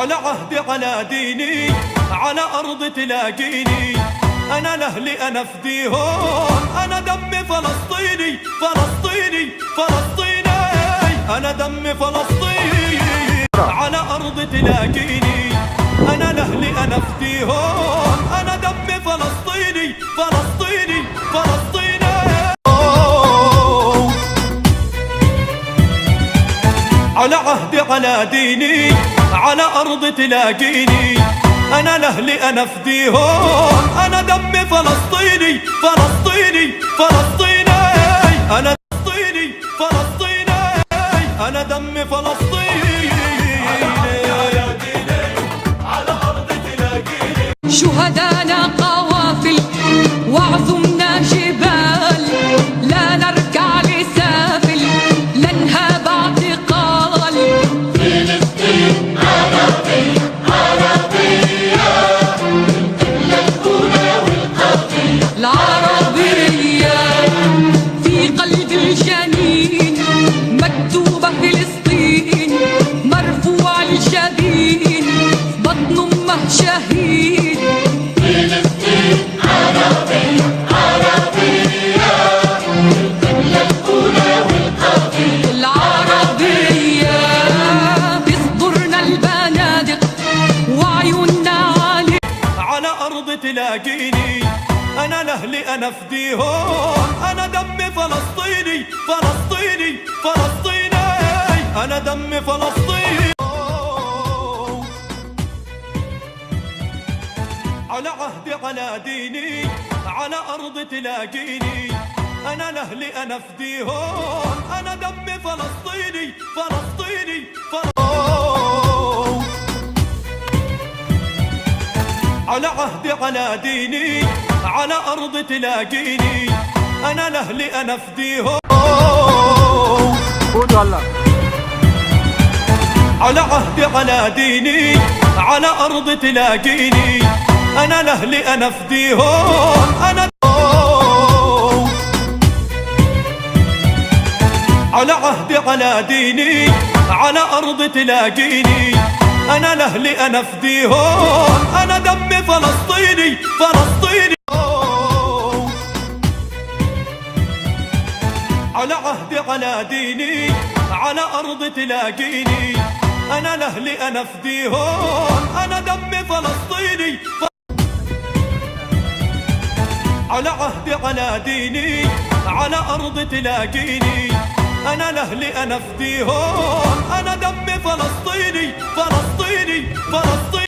على عهدي على ديني، على أرض تلاقيني، أنا لأهلي أنا فديهم، أنا دمي فلسطيني فلسطيني فلسطيني، أنا دمي فلسطيني. على أرض تلاقيني، أنا لأهلي أنا فديهم، أنا دمي فلسطيني فلسطيني فلسطيني. على عهدي على ديني، على أرض تلاقيني، أنا لأهلي أنا فديهم، أنا دمي فلسطيني فلسطيني فلسطيني، أنا فلسطيني فلسطيني، أنا دمي فلسطيني. على ديني، على أرض تلاقيني، شهدانا قوافل وعظمنا جبال، لا نركع لسافل، لا نهاب اعتقال. فلسطين عربي عربية، القبلة الأولى والقاضية العربية في قلب الجنين، مكتوبة فلسطين، مرفوع الجبين، بطن أمه شهيد. فلسطين عربي عربية، القبلة الأولى والقاضية العربية بصدورنا البنادق وعيوننا علي. على أرض تلاقيني، أنا لأهلي أنا فديهم، أنا دمي فلسطيني فلسطيني فلسطيني، أنا دمي فلسطيني. على عهدي على ديني، على أرض تلاقيني، أنا لأهلي أنا فديهم، أنا دمي فلسطيني فلسطيني فلسطيني. على عهدي على ديني، على أرض تلاقيني، أنا لأهلي أنا فديهم. على عهدي على ديني، على أرض تلاقيني، أنا لأهلي أنا فديهم، أنا على عهدي على ديني، على أرض تلاقيني، أنا لأهلي أنا فديهم، أنا دمي فلسطيني فلسطيني. على عهدي على ديني، على أرض تلاقيني، أنا لأهلي أنا فديهم، أنا دمي فلسطيني. على عهدي على ديني، على أرض تلاقيني، أنا لأهلي أنا فديهم، أنا دمي فلسطيني فلسطيني فلسطيني.